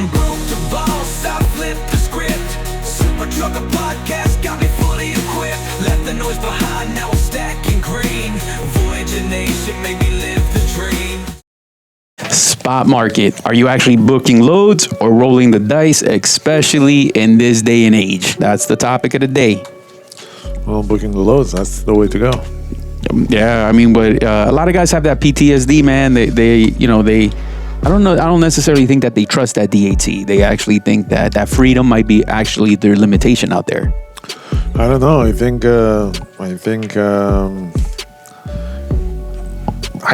I'm broke the boss, I flipped the script. Super Trucker Podcast got me fully equipped. Left the noise behind, now I'm stacking green. Voyager Nation make me live the dream. Spot market. Are you actually booking loads or rolling the dice, especially in this day and age? That's the topic of the day. Well, booking the loads, that's the way to go. Yeah, I mean, but a lot of guys have that PTSD, man. I don't know. I don't necessarily think that they trust that DAT. They actually think that freedom might be actually their limitation out there. I don't know. I think I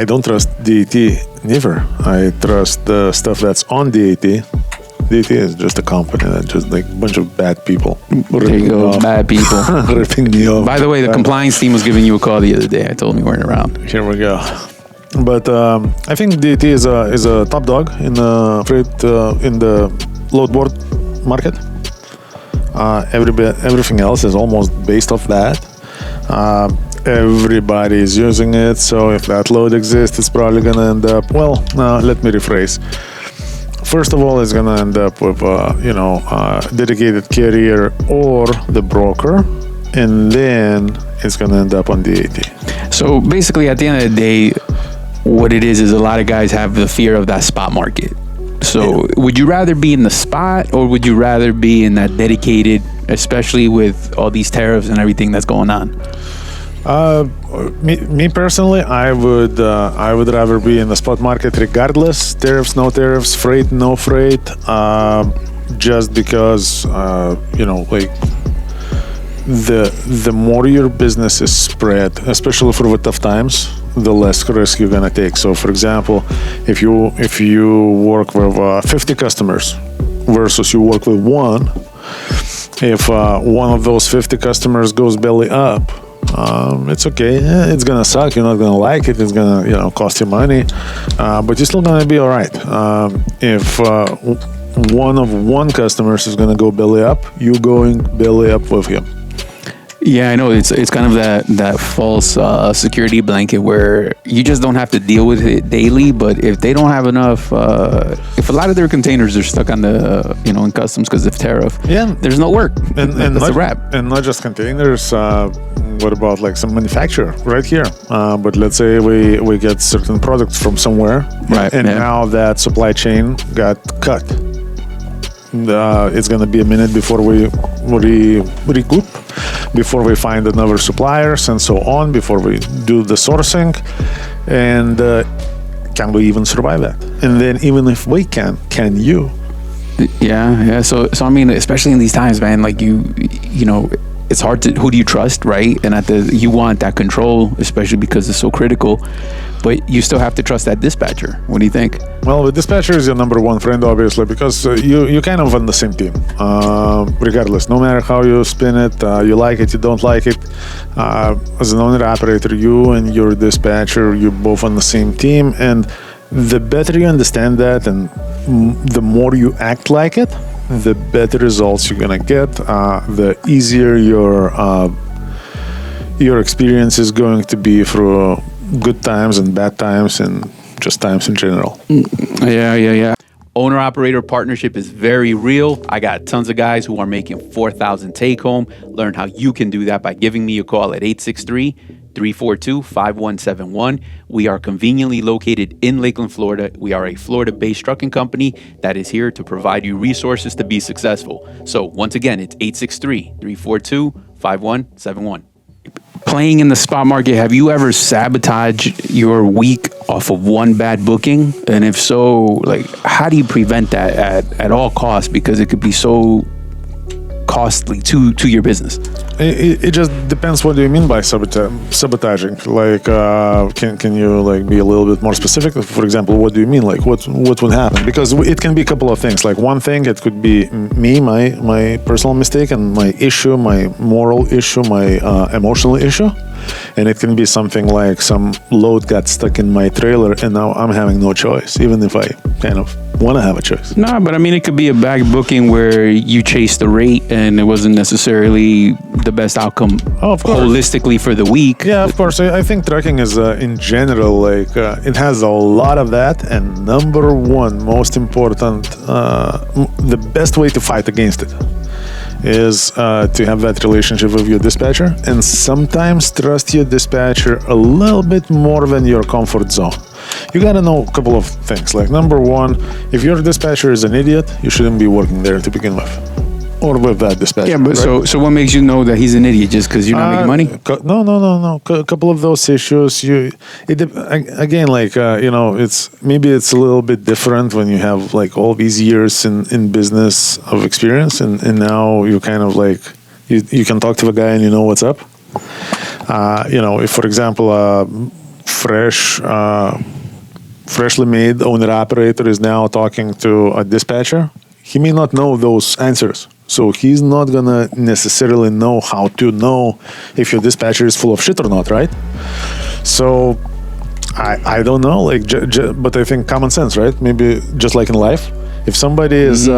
don't trust DAT neither. I trust the stuff that's on DAT. DAT is just a company that just like a bunch of bad people. There you go, bad people. Ripping me off. By the way, the compliance team was giving you a call the other day. I told them you weren't around. Here we go. But I think DAT is a top dog in the freight in the load board market. Everything else is almost based off that. Everybody is using it, so if that load exists, it's probably gonna end up. Well, let me rephrase. First of all, it's gonna end up with dedicated carrier or the broker, and then it's gonna end up on DAT. So basically, at the end of the day, what it is a lot of guys have the fear of that spot market. So would you rather be in the spot or would you rather be in that dedicated, especially with all these tariffs and everything that's going on? Me personally, I would rather be in the spot market regardless, tariffs, no tariffs, freight, no freight, just because the more your business is spread, especially for the tough times, the less risk you're gonna take. So, for example, if you work with 50 customers versus you work with one, if one of those 50 customers goes belly up, it's okay. It's gonna suck. You're not gonna like it. It's gonna cost you money, but you're still gonna be all right. If one customers is gonna go belly up, you going belly up with him. Yeah, I know it's kind of that false security blanket where you just don't have to deal with it daily. But if they don't have enough, if a lot of their containers are stuck on the in customs because of tariff, there's no work. And that's a wrap. And not just containers. What about like some manufacturer right here? But let's say we get certain products from somewhere, right? And now that supply chain got cut. It's going to be a minute before we recoup, before we find another suppliers and so on, before we do the sourcing, and can we even survive that? And then even if we can you? Yeah. So I mean, especially in these times, man, like it's hard to, who do you trust, right? And you want that control, especially because it's so critical, but you still have to trust that dispatcher. What do you think? Well, the dispatcher is your number one friend, obviously, because you kind of on the same team, regardless. No matter how you spin it, you like it, you don't like it. As an owner-operator, you and your dispatcher, you're both on the same team, and the better you understand that and the more you act like it, the better results you're gonna get, the easier your experience is going to be through good times and bad times and just times in general. Yeah. Owner-operator partnership is very real. I got tons of guys who are making $4,000 take-home. Learn how you can do that by giving me a call at 863-342-5171. We are conveniently located in Lakeland, Florida. We are a Florida-based trucking company that is here to provide you resources to be successful. So once again, it's 863-342-5171. Playing in the spot market, have you ever sabotaged your week off of one bad booking? And if so, like, how do you prevent that at all costs? Because it could be so costly to your business. It just depends. What do you mean by sabotaging? Like, can you like be a little bit more specific? For example, what do you mean? Like, what would happen? Because it can be a couple of things. Like one thing, it could be me, my personal mistake, and my issue, my moral issue, my emotional issue, and it can be something like some load got stuck in my trailer, and now I'm having no choice, even if I kind of want to have a choice. No, but I mean, it could be a back booking where you chase the rate and it wasn't necessarily the best outcome Of course. holistically for the week. Yeah, of course. I think trucking is, in general, like it has a lot of that. And number one, most important, the best way to fight against it is to have that relationship with your dispatcher, and sometimes trust your dispatcher a little bit more than your comfort zone. You gotta know a couple of things. Like, number one, if your dispatcher is an idiot, you shouldn't be working there to begin with, or with that dispatcher. Yeah, but right? so what makes you know that he's an idiot? Just because you're not making money? No. A couple of those issues. Again, like it's a little bit different when you have like all these years in business of experience, and now you kind of like you can talk to the guy and you know what's up. If for example, freshly made owner operator is now talking to a dispatcher, he may not know those answers. So he's not gonna necessarily know how to know if your dispatcher is full of shit or not, right? So I don't know, like, but I think common sense, right? Maybe just like in life, if somebody is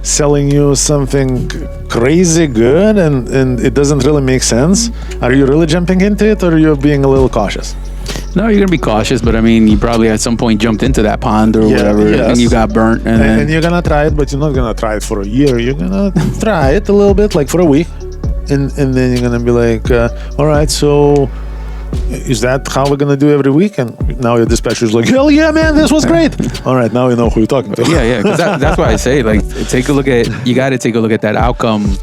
selling you something crazy good and it doesn't really make sense, are you really jumping into it, or are you being a little cautious? No, you're gonna be cautious, but I mean, you probably at some point jumped into that pond or whatever, yes. and you got burnt. And you're gonna try it, but you're not gonna try it for a year. You're gonna try it a little bit, like for a week, and then you're gonna be like, all right, so is that how we're gonna do every week? And now your dispatcher's like, hell yeah, man, this was great. All right, now you know who you're talking to. Yeah, because that's why I say, like, you got to take a look at that outcome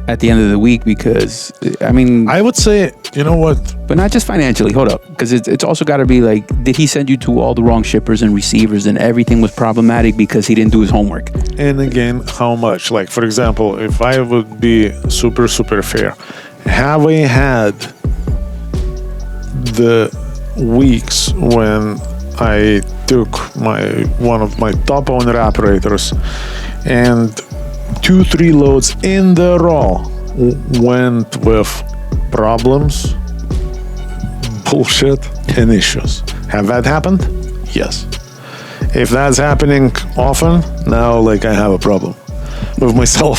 at the end of the week, because I mean, I would say, you know what? but not just financially. Hold up, because it's also got to be like, did he send you to all the wrong shippers and receivers, and everything was problematic because he didn't do his homework? And again, how much? Like, for example, if I would be super fair, have I had the weeks when I took one of my top owner operators and 2-3 loads in the row went with problems, bullshit, and issues. Have that happened? Yes. If that's happening often, now like I have a problem with myself.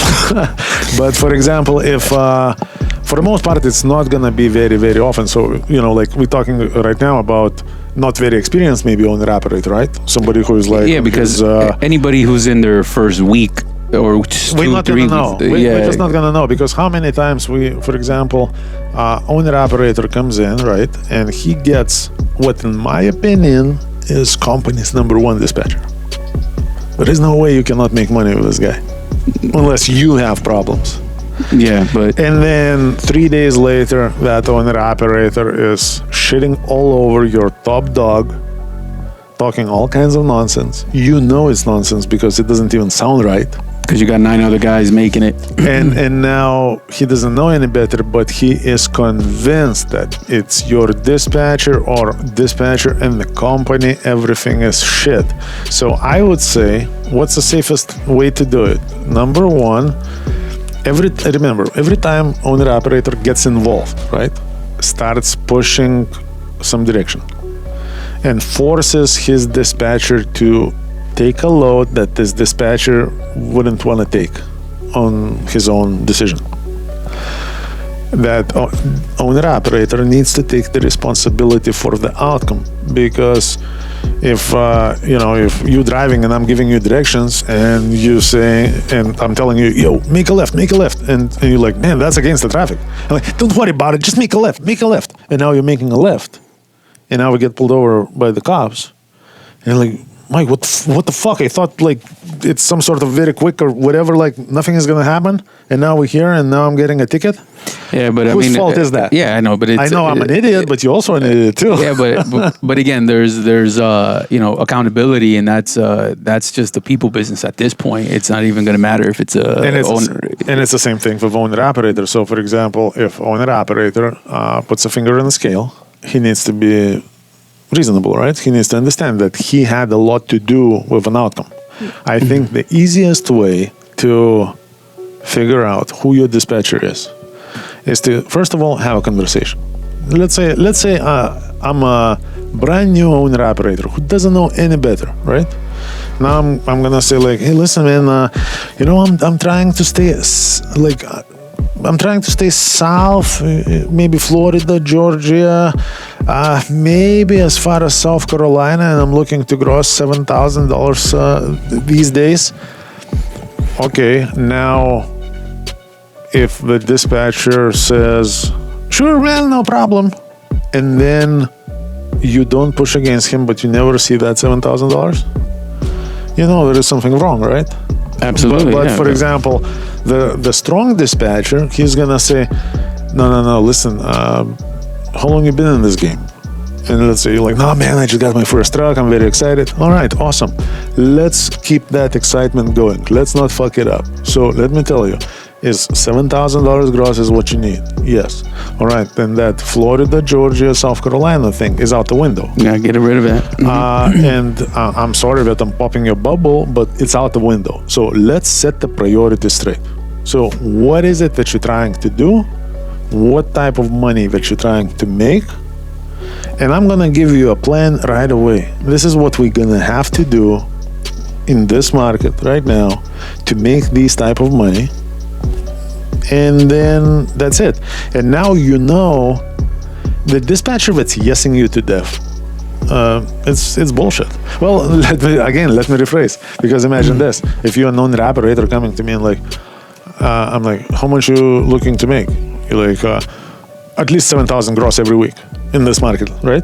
But for example, if for the most part it's not gonna be very often, so like we're talking right now about not very experienced maybe owner operator, right? Somebody who is like, because anybody who's in their first week or we're not gonna know. We're just not gonna know, because how many times for example, owner operator comes in, right, and he gets what in my opinion is company's number one dispatcher. There is no way you cannot make money with this guy unless you have problems. Yeah, but And then 3 days later, that owner operator is shitting all over your top dog, talking all kinds of nonsense. You know it's nonsense because it doesn't even sound right. because you got 9 other guys making it. And now he doesn't know any better, but he is convinced that it's your dispatcher and the company, everything is shit. So I would say, what's the safest way to do it? Number one, every time owner operator gets involved, right, starts pushing some direction and forces his dispatcher to take a load that this dispatcher wouldn't want to take on his own decision. That owner operator needs to take the responsibility for the outcome, because if you're driving and I'm giving you directions and you say, and I'm telling you, yo, make a left, and you're like, man, that's against the traffic. I'm like, don't worry about it, just make a left. And now you're making a left, and now we get pulled over by the cops, and like, Mike, what the fuck? I thought like it's some sort of very quick or whatever, like nothing is gonna happen, and now we're here, and now I'm getting a ticket. Yeah, but whose fault is that? Yeah, I know, but I know I'm an idiot, but you're also an idiot too. Yeah, but again, there's accountability, and that's just the people business at this point. It's not even going to matter if it's and it's the same thing for owner operator. So, for example, if owner operator puts a finger on the scale, he needs to be reasonable, right? He needs to understand that he had a lot to do with an outcome. I think the easiest way to figure out who your dispatcher is to first of all have a conversation. Let's say I'm a brand new owner operator who doesn't know any better, right? Now I'm gonna say like, hey, listen, man, I'm trying to stay I'm trying to stay south, maybe Florida, Georgia, maybe as far as South Carolina, and I'm looking to gross $7,000 these days. Okay, now if the dispatcher says, sure, man, no problem, and then you don't push against him, but you never see that $7,000, there is something wrong, right? Absolutely. But for example, the strong dispatcher, he's gonna say, no, listen, how long you been in this game? And let's say you're like, no, man, I just got my first truck. I'm very excited. All right, awesome. Let's keep that excitement going. Let's not fuck it up. So let me tell you, is $7,000 gross is what you need? Yes. All right, then that Florida, Georgia, South Carolina thing is out the window. Yeah, get rid of it. And I'm sorry that I'm popping your bubble, but it's out the window. So let's set the priorities straight. So what is it that you're trying to do? What type of money that you're trying to make? And I'm gonna give you a plan right away. This is what we're gonna have to do in this market right now to make these type of money. And then that's it. And now the dispatcher that's yesing you to death. It's bullshit. Well, let me rephrase. Because imagine this: if you're a known operator coming to me and like, I'm like, how much you looking to make? You're like, at least 7,000 gross every week in this market, right?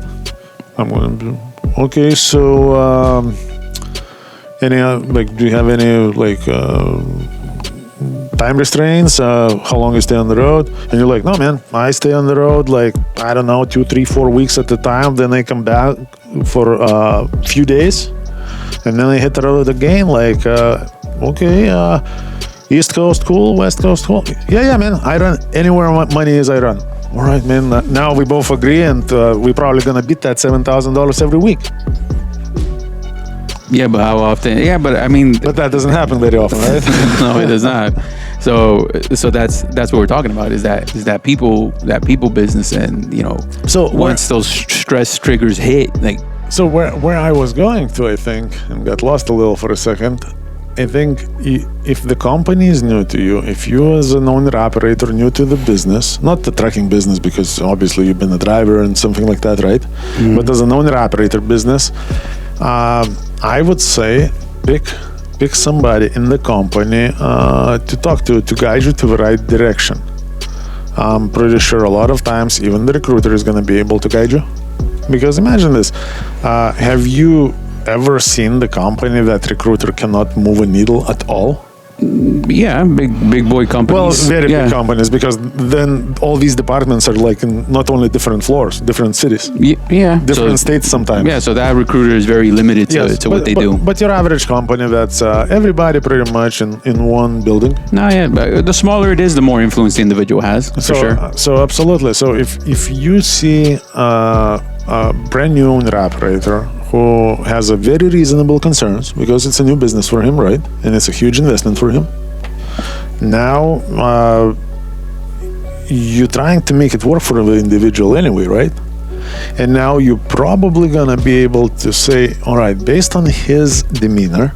I'm going to, okay. So, do you have any time restraints, how long you stay on the road? And you're like, no, man, I stay on the road 2, 3, 4 weeks at a time. Then I come back for a few days, and then I hit the road again. East Coast, cool. West Coast, cool. Yeah, man, I run anywhere money is, I run. All right, man, now we both agree, and we're probably gonna beat that $7,000 every week. Yeah, but how often? Yeah, but I mean, but that doesn't happen very often, right? No, it does not. So that's what we're talking about. Is that people business, and So once those stress triggers hit, So where I was going to, I think, and got lost a little for a second. I think if the company is new to you, if you as an owner-operator new to the business, not the trucking business, because obviously you've been a driver and something like that, right? Mm-hmm. But as an owner-operator business, I would say pick somebody in the company to talk to guide you to the right direction. I'm pretty sure a lot of times even the recruiter is going to be able to guide you. Because imagine this, have you ever seen the company that recruiter cannot move a needle at all? Yeah, big boy companies. Well, very big companies, because then all these departments are in not only different floors, different cities. Different states sometimes. Yeah, so that recruiter is very limited to what they do. But your average company, that's everybody pretty much in one building. No, yeah, but the smaller it is, the more influence the individual has, for sure. So absolutely. So if you see a brand new owner operator who has a very reasonable concerns, because it's a new business for him, right? And it's a huge investment for him. Now, you're trying to make it work for the individual anyway, right? And now you're probably gonna be able to say, all right, based on his demeanor,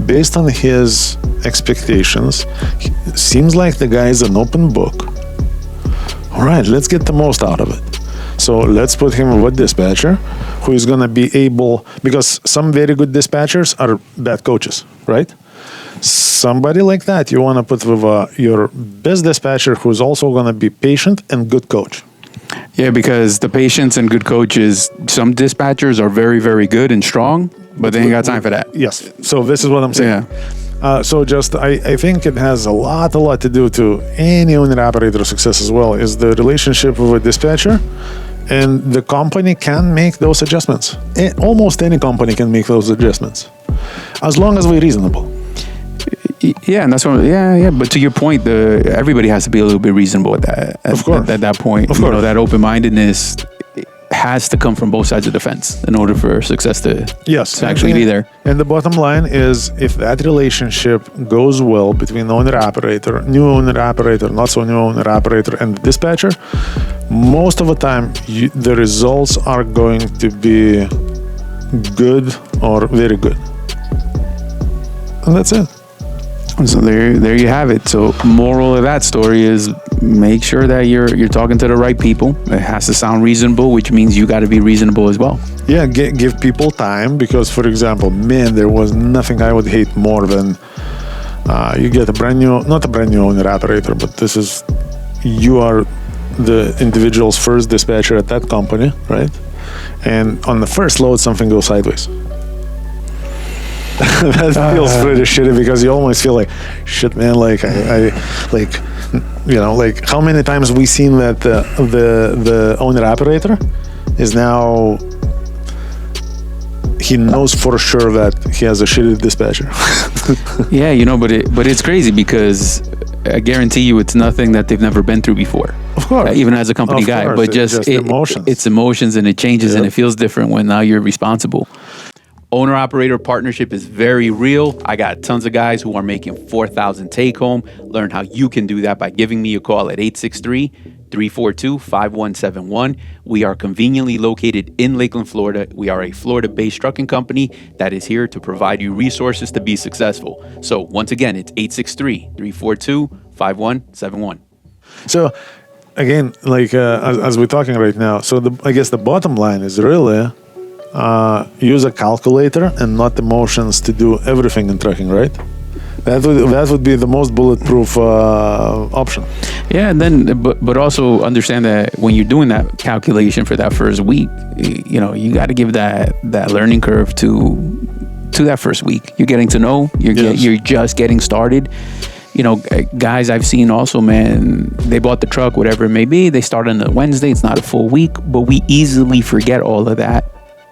based on his expectations, seems like the guy is an open book. All right, let's get the most out of it. So let's put him with a dispatcher who is going to be able, because some very good dispatchers are bad coaches, right? Somebody like that you want to put with your best dispatcher who's also going to be patient and good coach. Yeah, because the patience and good coaches, some dispatchers are very, very good and strong, but they ain't got time for that. Yes. So this is what I'm saying. Yeah. I think it has a lot to do to any owner-operator success as well, is the relationship with a dispatcher, and the company can make those adjustments. Almost any company can make those adjustments, as long as we're reasonable. Yeah, and that's what. Yeah. But to your point, everybody has to be a little bit reasonable at that. Of course. At that point, of course, that open-mindedness has to come from both sides of the fence in order for success to actually be there. And the bottom line is, if that relationship goes well between owner-operator, new owner-operator, not so new owner-operator, and the dispatcher, most of the time the results are going to be good or very good. and that's it. So there you have it. So moral of that story is make sure that you're talking to the right people. It has to sound reasonable, which means you got to be reasonable as well. Yeah, give people time, because, for example, man, there was nothing I would hate more than you get not a brand new owner operator, but you are the individual's first dispatcher at that company, right? And on the first load, something goes sideways. That feels pretty shitty, because you almost feel like, shit, man, like I how many times we seen that the owner operator is now, he knows for sure that he has a shitty dispatcher. Yeah, but it's crazy, because I guarantee you it's nothing that they've never been through before. Of course. Even as a company guy, course. but just emotions. It's emotions, and it changes, and it feels different when now you're responsible. Owner-operator partnership is very real. I got tons of guys who are making $4,000 take-home. Learn how you can do that by giving me a call at 863-342-5171. We are conveniently located in Lakeland, Florida. We are a Florida-based trucking company that is here to provide you resources to be successful. So once again, it's 863-342-5171. So again, as we're talking right now, so I guess the bottom line is really use a calculator and not emotions to do everything in trucking, right? That would be the most bulletproof option. Yeah, and then but also understand that when you're doing that calculation for that first week, you got to give that learning curve to that first week. You're getting to know. You're just getting started. Guys I've seen also, man, they bought the truck, whatever it may be. They start on a Wednesday. It's not a full week, but we easily forget all of that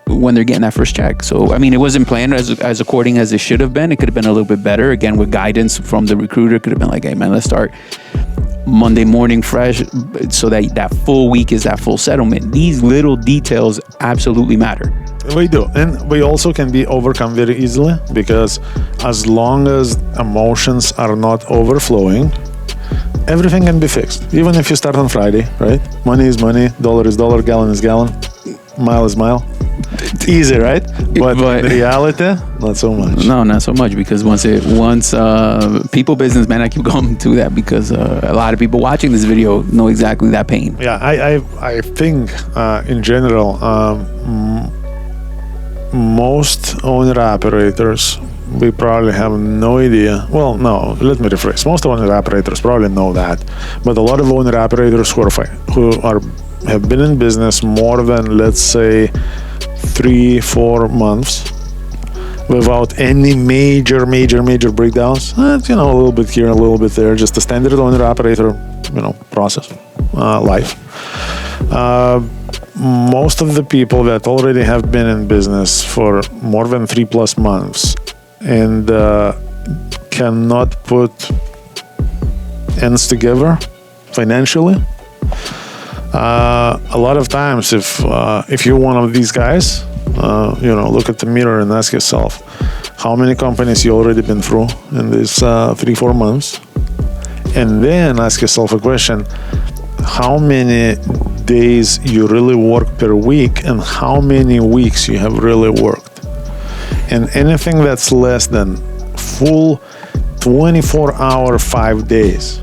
when they're getting that first check. So, I mean, it wasn't planned as according as it should have been. It could have been a little bit better. Again, with guidance from the recruiter, could have been like, hey, man, let's start Monday morning fresh, so that full week is that full settlement. These little details absolutely matter. We do. And we also can be overcome very easily, because as long as emotions are not overflowing, everything can be fixed. Even if you start on Friday, right? Money is money, dollar is dollar, gallon is gallon, mile is mile. Easy, right? But in reality, not so much. No, not so much, because once people business, man, I keep going to that, because a lot of people watching this video know exactly that pain. Yeah, I think in general, most owner operators, we probably have no idea. Well, no, let me rephrase. Most owner operators probably know that, but a lot of owner operators who have been in business more than, let's say, 3-4 months without any major breakdowns. A little bit here, a little bit there, just a standard owner operator, process, life. Most of the people that already have been in business for more than 3+ months and cannot put ends together financially. A lot of times, if you're one of these guys, look at the mirror and ask yourself, how many companies you already been through in these 3-4 months, and then ask yourself a question: how many days you really work per week, and how many weeks you have really worked. And anything that's less than full 24-hour 5 days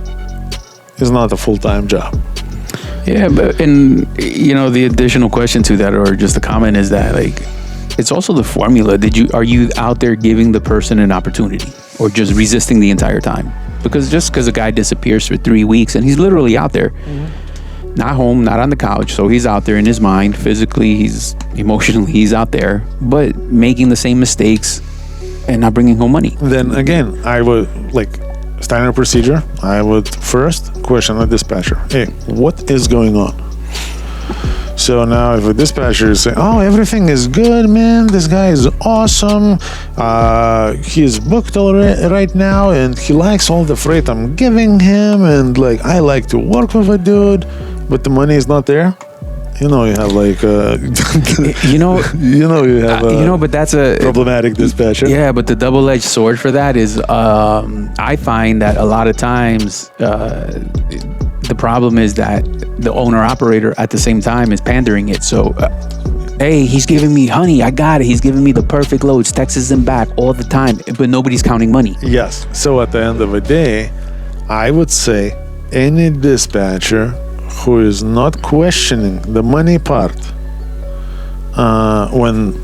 is not a full-time job. Yeah, and the additional question to that, or just a comment, is that it's also the formula. Are you out there giving the person an opportunity, or just resisting the entire time? Because just because a guy disappears for 3 weeks and he's literally out there, not home, not on the couch, so he's out there in his mind, physically, emotionally, he's out there, but making the same mistakes and not bringing home money. Then again, I would standard procedure. I would first question the dispatcher. Hey, what is going on? So now if a dispatcher is saying, oh, everything is good, man, this guy is awesome, he's booked already right now, and he likes all the freight I'm giving him, and I like to work with a dude, but the money is not there. You have but that's a problematic dispatcher. Yeah, but the double-edged sword for that is, I find that a lot of times the problem is that the owner-operator at the same time is pandering it. So Hey, he's giving me, honey, I got it. He's giving me the perfect loads, Texas and back all the time, but nobody's counting money. Yes. So at the end of the day, I would say any dispatcher who is not questioning the money part when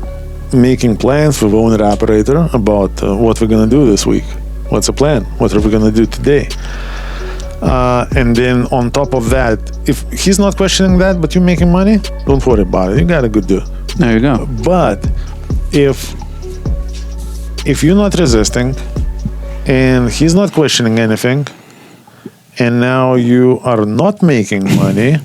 making plans with owner operator about what we're going to do this week, what's the plan, what are we going to do today, and then on top of that, if he's not questioning that but you're making money, don't worry about it, you got a good deal. There you go. But if you're not resisting and he's not questioning anything, and now you are not making money,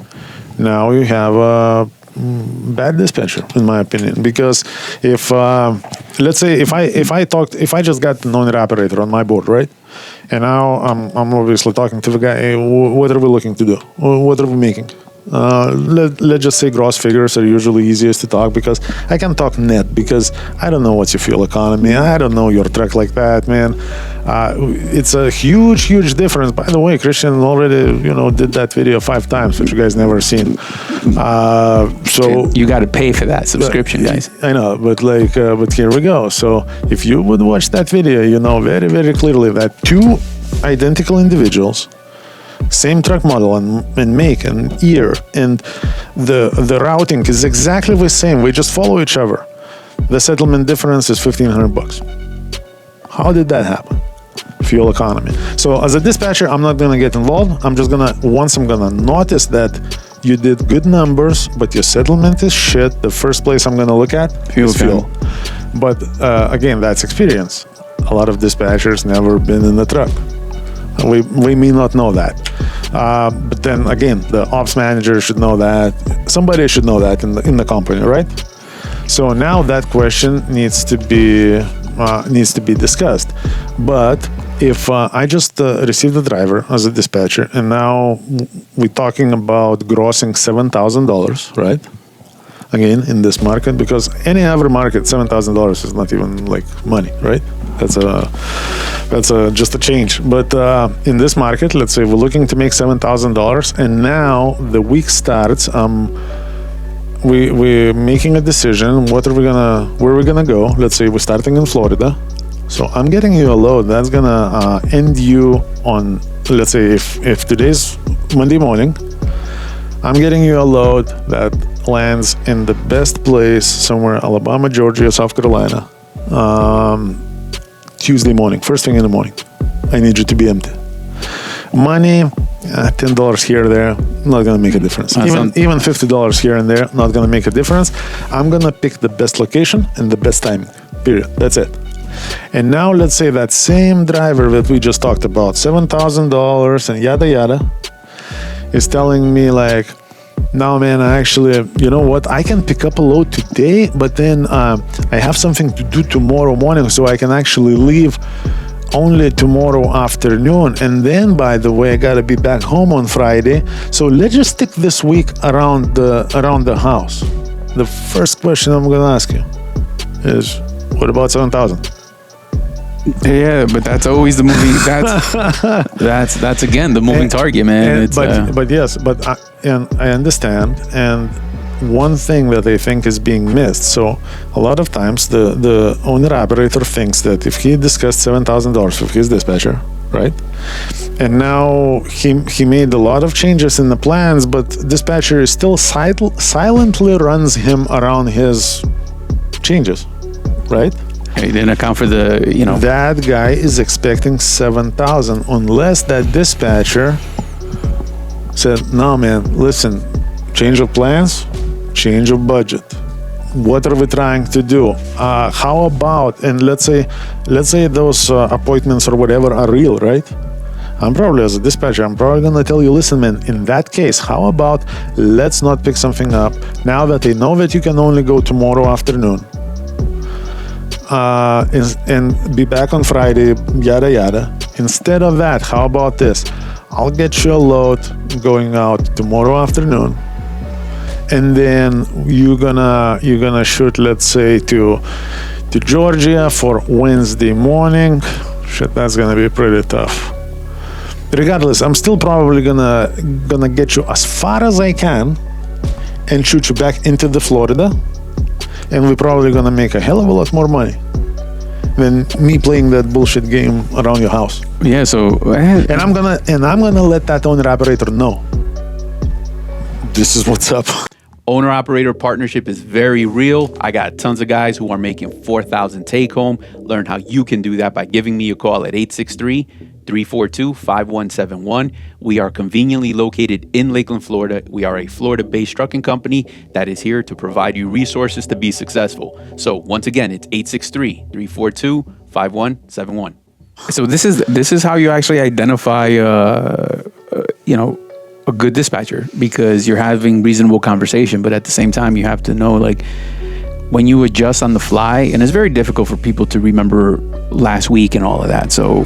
now you have a bad dispatcher, in my opinion. Because if let's say if I just got an owner operator on my board, right, and now I'm obviously talking to the guy, hey, what are we looking to do, what are we making? Let's just say gross figures are usually easiest to talk, because I can talk net, because I don't know what's your fuel economy, I don't know your truck like that, man. It's a huge difference. By the way, Christian already did that video 5 times, which you guys never seen. So you got to pay for that subscription, guys. I know, but but here we go. So if you would watch that video, you know very, very clearly that 2 identical individuals, same truck model and make and year, and the routing is exactly the same. We just follow each other. The settlement difference is $1,500. How did that happen? Fuel economy. So as a dispatcher, I'm not gonna get involved. I'm just gonna notice that you did good numbers, but your settlement is shit. The first place I'm gonna look at is fuel. But again, that's experience. A lot of dispatchers never been in the truck. We may not know that, but then again, the ops manager should know that. Somebody should know that in the company, right? So now that question needs to be discussed. But if I just received a driver as a dispatcher, and now we're talking about grossing $7,000, right? Again, in this market, because any other market, $7,000 is not even like money, right? That's just a change. But in this market, let's say we're looking to make $7,000, and now the week starts. We're making a decision. Where we're gonna go? Let's say we're starting in Florida. So I'm getting you a load that's gonna end you on. Let's say if today's Monday morning, I'm getting you a load that lands in the best place somewhere, Alabama, Georgia, South Carolina. Tuesday morning, first thing in the morning. I need you to be empty. Money, $10 here or there, not gonna make a difference. Even $50 here and there, not gonna make a difference. I'm gonna pick the best location and the best timing. Period. That's it. And now let's say that same driver that we just talked about, $7,000 and yada yada, is telling me like, no, man, actually, you know what? I can pick up a load today, but then I have something to do tomorrow morning, so I can actually leave only tomorrow afternoon. And then, by the way, I gotta be back home on Friday. So let's just stick this week around the house. The first question I'm gonna ask you is, what about 7,000? Yeah, but that's always the moving. That's again the moving target, man. I understand. And one thing that I think is being missed. So a lot of times the owner operator thinks that if he discussed $7,000 with his dispatcher, right? And now he made a lot of changes in the plans, but dispatcher is still silently runs him around his changes, right? He didn't account for the, That guy is expecting 7,000 unless that dispatcher said, no, man, listen, change of plans, change of budget. What are we trying to do? How about, and let's say those appointments or whatever are real, right? I'm probably, as a dispatcher, I'm probably going to tell you, listen, man, in that case, how about let's not pick something up now that they know that you can only go tomorrow afternoon. And be back on Friday, yada yada. Instead of that, how about this? I'll get you a load going out tomorrow afternoon, and then you're gonna shoot, let's say, to Georgia for Wednesday morning. Shit, that's gonna be pretty tough. Regardless, I'm still probably gonna get you as far as I can and shoot you back into the Florida. and we're probably gonna make a hell of a lot more money than me playing that bullshit game around your house. Yeah, so And I'm gonna let that owner operator know this is what's up. owner-operator partnership is very real. I got tons of guys who are making $4,000 take-home. Learn how you can do that by giving me a call at 863-342-5171. We are conveniently located in Lakeland, Florida. We are a Florida-based trucking company that is here to provide you resources to be successful. So once again, it's 863-342-5171. So this is how you actually identify, a good dispatcher, because you're having reasonable conversation, but at the same time you have to know, like, when you adjust on the fly, and it's very difficult for people to remember last week and all of that. So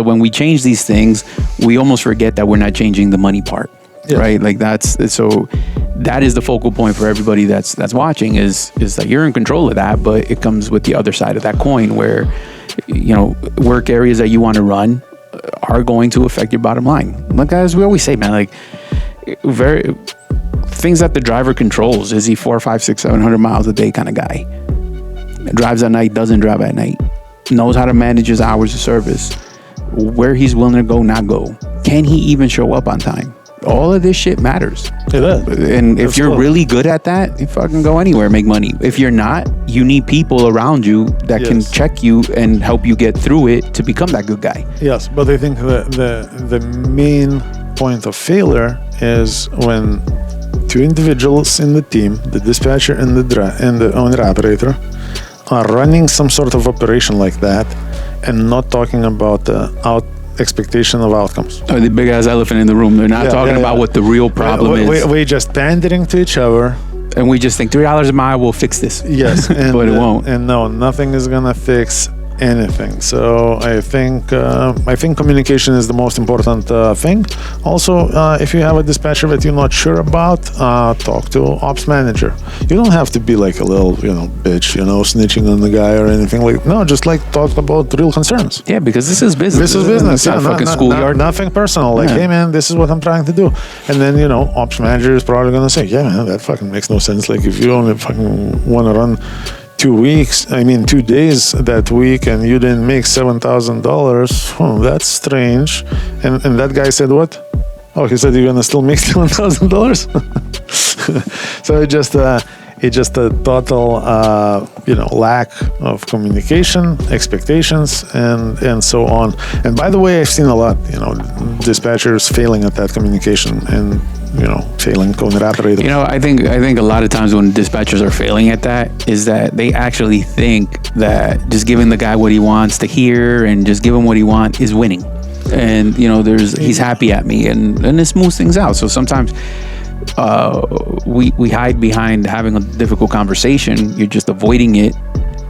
when we change these things, we almost forget that we're not changing the money part. Yeah. Right? Like that is the focal point for everybody that's watching, is that you're in control of that, but it comes with the other side of that coin where, work areas that you want to run are going to affect your bottom line. Like, as we always say, man, like, things that the driver controls. Is he 400, 500, 600, 700 miles a day kind of guy? Drives at night, doesn't drive at night. Knows how to manage his hours of service. Where he's willing to go, not go. Can he even show up on time? All of this shit matters. It does. And if you're really good at that, you fucking go anywhere, make money. If you're not, you need people around you that can check you and help you get through it to become that good guy. Yes, but I think the main point of failure is when two individuals in the team, the dispatcher and the owner operator, are running some sort of operation like that and not talking about the expectation of outcomes. Or the big ass elephant in the room. They're not talking about what the real problem is. We're just pandering to each other. And we just think $3 a mile will fix this. Yes. And, but it won't. And no, nothing is going to fix anything. So I think communication is the most important thing. Also, if you have a dispatcher that you're not sure about, talk to ops manager. You don't have to be like a little, bitch, snitching on the guy or anything like. No, just like talk about real concerns. Yeah, because this is business. This is business. It's not a fucking schoolyard. Nothing personal. Like, hey man, this is what I'm trying to do. And then ops manager is probably gonna say, yeah man, that fucking makes no sense. Like, if you only fucking want to run 2 days that week, and you didn't make $7,000. That's strange. And that guy said what? Oh, he said you're gonna still make $7,000. So it's just a total, lack of communication, expectations, and so on. And by the way, I've seen a lot, dispatchers failing at that communication and. Failing owner operator. I think a lot of times when dispatchers are failing at that is that they actually think that just giving the guy what he wants to hear and just give him what he wants is winning. And he's happy at me, and it smooths things out. So sometimes we hide behind having a difficult conversation. You're just avoiding it,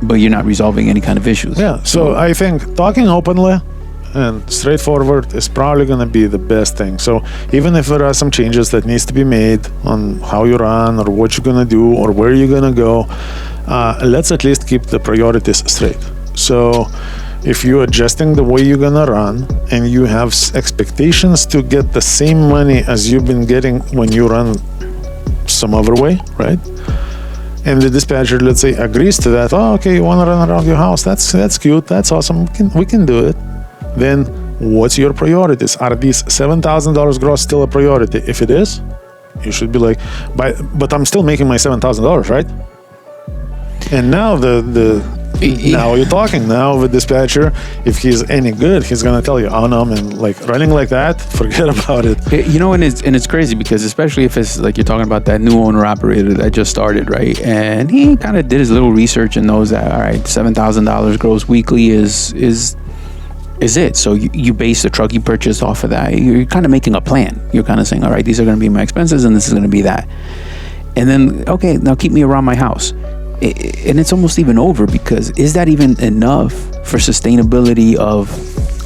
but you're not resolving any kind of issues. Yeah. So I think talking openly and straightforward is probably going to be the best thing. So even if there are some changes that needs to be made on how you run or what you're going to do or where you're going to go, let's at least keep the priorities straight. So if you're adjusting the way you're going to run and you have expectations to get the same money as you've been getting when you run some other way, right? And the dispatcher, let's say, agrees to that. Oh, okay, you want to run around your house? That's cute. That's awesome. We can do it. Then what's your priorities? Are these $7,000 gross still a priority? If it is, you should be like, but I'm still making my $7,000, right? And now now you're talking. Now the dispatcher, if he's any good, he's gonna tell you, oh no, man, like running like that, forget about it. And it's crazy because especially if it's like you're talking about that new owner operator that just started, right? And he kind of did his little research and knows that, all right, $7,000 gross weekly is it. So you base the truck you purchased off of that. You're kind of making a plan. You're kind of saying, all right, these are going to be my expenses and this is going to be that. And then, okay, now keep me around my house. And it's almost even over, because is that even enough for sustainability of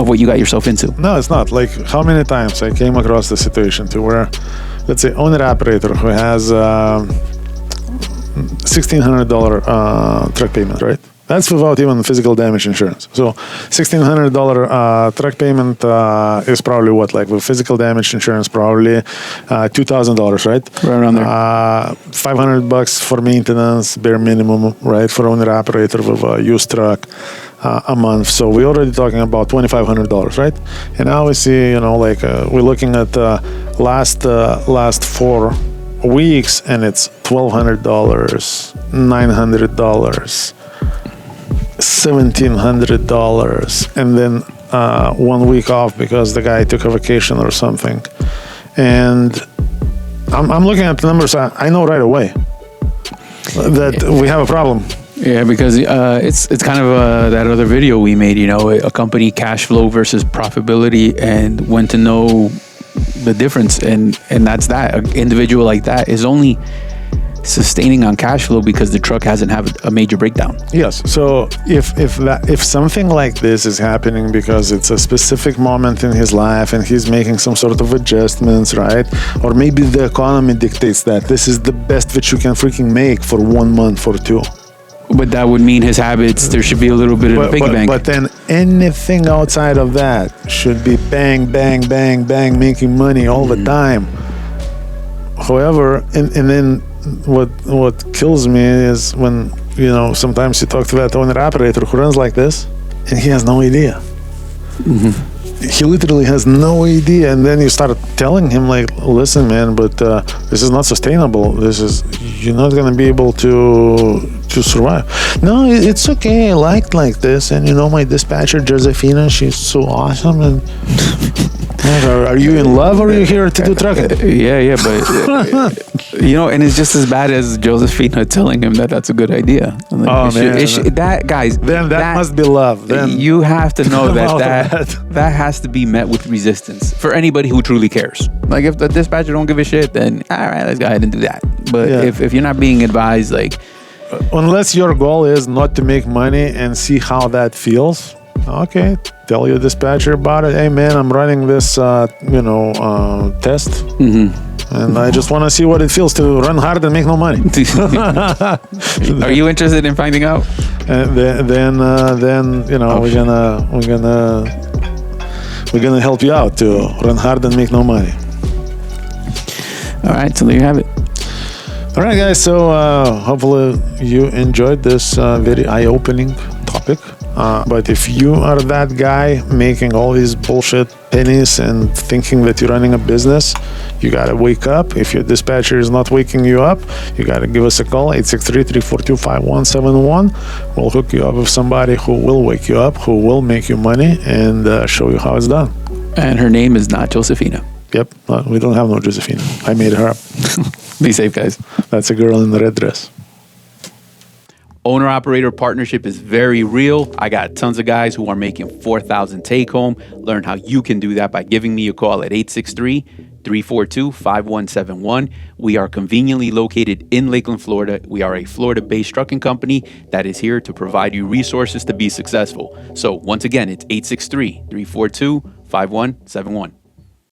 what you got yourself into? No, it's not. Like, how many times I came across the situation to where, let's say, owner operator who has $1,600 truck payment, right? That's without even physical damage insurance. So $1,600 truck payment is probably what, like with physical damage insurance, probably $2,000, right? Right around there. $500 for maintenance, bare minimum, right, for owner operator with a used truck a month. So we're already talking about $2,500, right? And now we see, you know, like we're looking at last 4 weeks, and it's $1,200, $900. $1,700, and then 1 week off because the guy took a vacation or something. And I'm looking at the numbers. I know right away that we have a problem. Yeah, because it's kind of that other video we made, you know, a company cash flow versus profitability, and when to know the difference. And that's that. An individual like that is only sustaining on cash flow because the truck hasn't had a major breakdown. Yes. So if something like this is happening because it's a specific moment in his life and he's making some sort of adjustments, right? Or maybe the economy dictates that this is the best that you can freaking make for 1 month or 2. But that would mean his habits, there should be a little bit of a big bang. But then anything outside of that should be bang, bang, bang, bang, making money all the time. However, and then what kills me is when, you know, sometimes you talk to that owner operator who runs like this and he has no idea. He literally has no idea, and then you start telling him like, listen man, but this is not sustainable, you're not going to be able to survive. No, it's okay, I like this, and you know, my dispatcher Josephina, she's so awesome. And are you in love, or are you here to do trucking? Yeah, but you know, and it's just as bad as Josephina telling him that that's a good idea. Like, that guys, then that must be love. Then you have to know that has to be met with resistance for anybody who truly cares. Like if the dispatcher don't give a shit, then all right, let's go ahead and do that. But if you're not being advised, like, unless your goal is not to make money and see how that feels, okay, tell your dispatcher about it. Hey man, I'm running this test, and I just want to see what it feels to run hard and make no money. Are you interested in finding out? And then you know, we're gonna help you out to run hard and make no money. All right, so there you have it. All right, guys. So hopefully you enjoyed this very eye-opening topic. But if you are that guy making all these bullshit pennies and thinking that you're running a business, you gotta wake up. If your dispatcher is not waking you up, you gotta give us a call, 863-342-5171. We'll hook you up with somebody who will wake you up, who will make you money, and show you how it's done. And her name is not Josephina. Yep, we don't have no Josephina. I made her up. Be safe, guys. That's a girl in the red dress. Owner-operator partnership is very real. I got tons of guys who are making $4,000 take-home. Learn how you can do that by giving me a call at 863-342-5171. We are conveniently located in Lakeland, Florida. We are a Florida-based trucking company that is here to provide you resources to be successful. So once again, it's 863-342-5171.